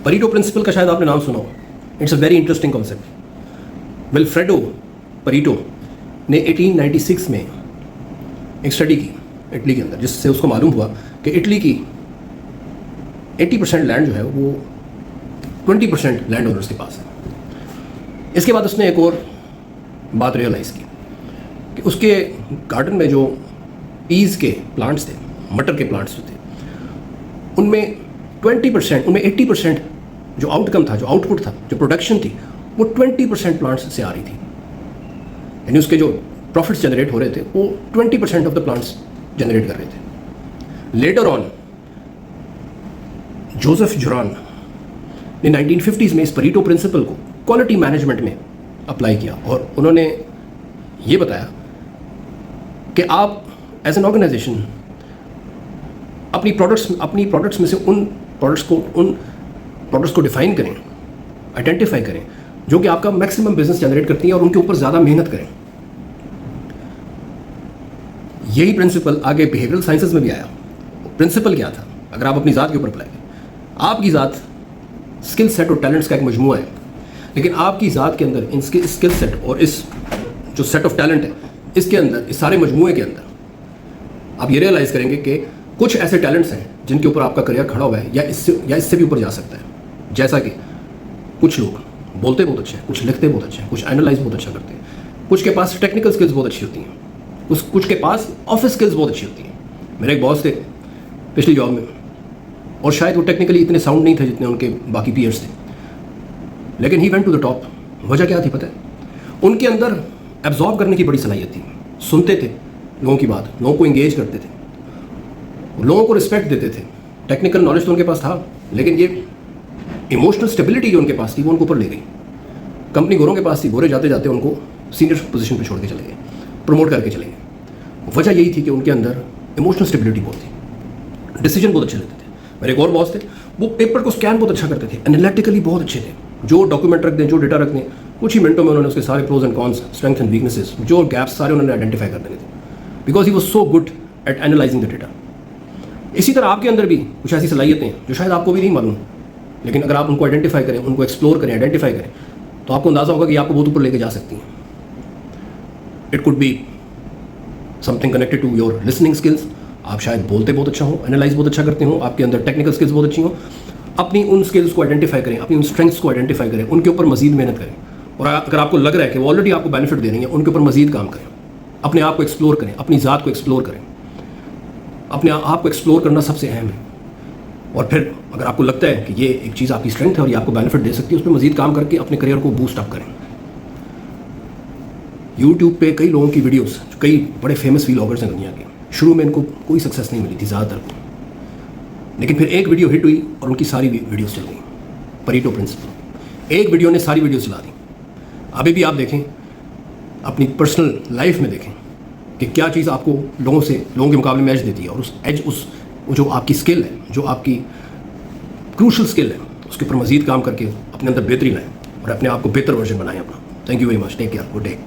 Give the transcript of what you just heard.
परीटो principal का शायद आपने नाम सुना हो. It's a very interesting concept. Vilfredo परीटो ने 1896 में एक स्टडी की इटली के अंदर, जिससे उसको मालूम हुआ कि इटली की 80% लैंड जो है वो 20% लैंड ओनर्स के पास है. इसके बाद उसने एक और बात रियलाइज़ की कि उसके गार्डन में जो पीज़ के प्लांट्स थे, मटर के प्लांट्स थे, उनमें 20%, उनमें 80% जो आउटकम था, जो आउटपुट था, जो प्रोडक्शन थी, वो 20% प्लांट्स से आ रही थी. यानी उसके जो प्रॉफिट्स जनरेट हो रहे थे वो 20% ऑफ द प्लांट्स जनरेट कर रहे थे. लेटर ऑन जोसेफ जुरान ने 1950s में इस परीटो प्रिंसिपल को क्वालिटी मैनेजमेंट में अप्लाई किया और उन्होंने ये बताया कि आप एज एन ऑर्गेनाइजेशन अपनी प्रोडक्ट्स में से उन प्रोडक्ट्स को डिफाइन करें, आइडेंटिफाई करें जो कि आपका मैक्सिमम बिजनेस जनरेट करती हैं और उनके ऊपर ज़्यादा मेहनत करें. यही प्रिंसिपल आगे बिहेवियरल साइंसेज में भी आया. प्रिंसिपल क्या था, अगर आप अपनी ज़ात के ऊपर अप्लाई करें, आपकी ज़ात स्किल सेट और टैलेंट्स का एक मजमूआ है, लेकिन आपकी ज़ात के अंदर इन स्किल सेट और इस जो सेट ऑफ टैलेंट है, इसके अंदर, इस सारे मजमूए के अंदर आप ये रियलाइज़ करेंगे कि कुछ ऐसे टैलेंट्स हैं जिनके ऊपर आपका करियर खड़ा हुआ है या इससे भी ऊपर जा सकता है. जैसा कि कुछ लोग बोलते बहुत अच्छे हैं, कुछ लिखते बहुत अच्छे हैं, कुछ एनालाइज बहुत अच्छा करते हैं, कुछ के पास टेक्निकल स्किल्स बहुत अच्छी होती हैं, कुछ के पास ऑफिस स्किल्स बहुत अच्छी होती हैं. मेरे एक बॉस थे पिछली जॉब में, और शायद वो टेक्निकली इतने साउंड नहीं थे जितने उनके बाकी पीयर्स थे, लेकिन he went to the top. वजह क्या थी पता है? उनके अंदर एब्जॉर्ब करने की बड़ी सलाहियत थी. सुनते थे लोगों की बात, लोगों को इंगेज करते थे, लोगों को रिस्पेक्ट देते थे. टेक्निकल नॉलेज तो उनके पास था, लेकिन ये इमोशनल स्टेबिलिटी जो उनके पास थी वो उनको ऊपर ले गई. कंपनी गोरों के पास थी, गोरे जाते जाते उनको सीनियर पोजीशन पे छोड़ के चले गए, प्रमोट करके चले गए. वजह यही थी कि उनके अंदर इमोशनल स्टेबिलिटी बहुत थी, डिसीजन बहुत अच्छे लेते थे. मेरे एक और बॉस थे, वो पेपर को स्कैन बहुत अच्छा करते थे, एनालिटिकली बहुत अच्छे थे. जो डॉक्यूमेंट रख दें, जो डेटा रख दें, कुछ ही मिनटों में उन्होंने उसके सारे pros and cons, strength and weaknesses, जो गैप्स सारे उन्होंने आइडेंटिफाई कर देने थे, because he was so good at analysing the data. इसी तरह आपके अंदर भी कुछ ऐसी सलाहियतें हैं जो शायद आपको भी नहीं मालूम, लेकिन अगर आप उनको आइडेंटिफाई करें, उनको एक्सप्लोर करें, आइडेंटिफाई करें, तो आपको अंदाज़ा होगा कि आपको बहुत ऊपर लेके जा सकती हैं. It could be something connected to your listening skills. आप शायद बोलते बहुत अच्छा हो, एनालाइज बहुत अच्छा करते हो, आपके अंदर टेक्निकल स्किल्स बहुत अच्छी हो. अपनी उन स्किल्स को आइडेंटिफाई करें, अपनी उन स्ट्रेंथ्स को आइडेंटिफाई करें, उनके ऊपर मजीद मेहनत करें. और अगर आपको लग रहा है कि वो ऑलरेडी आपको बेनिफिट दे रही हैं, उनके ऊपर मजीद काम करें. अपने आप को एक्सप्लोर करें, अपनी ज़ात को एक्सप्लोर करें. अपने आप को एक्सप्लोर करना सबसे अहम है. और फिर अगर आपको लगता है कि ये एक चीज़ आपकी स्ट्रेंथ है और ये आपको बेनिफिट दे सकती है, उस पर मजीद काम करके अपने करियर को बूस्ट अप करें. यूट्यूब पे कई लोगों की वीडियोस, कई बड़े फेमस व्लॉगर्स हैं दुनिया के, शुरू में इनको कोई सक्सेस नहीं मिली थी ज़्यादातर को, लेकिन फिर एक वीडियो हिट हुई और उनकी सारी वीडियोस चल गई. परीटो प्रिंसिपल, एक वीडियो ने सारी वीडियोस चला दी. अभी भी आप देखें, अपनी पर्सनल लाइफ में देखें कि क्या चीज़ आपको लोगों के मुकाबले में एज देती है, और उस एज, जो आपकी स्किल है, जो आपकी क्रूशल स्किल है, उसके ऊपर मजीद काम करके अपने अंदर बेहतरी लाएं और अपने आप को बेहतर वर्जन बनाएं अपना. Thank you very much. Take care. Good day.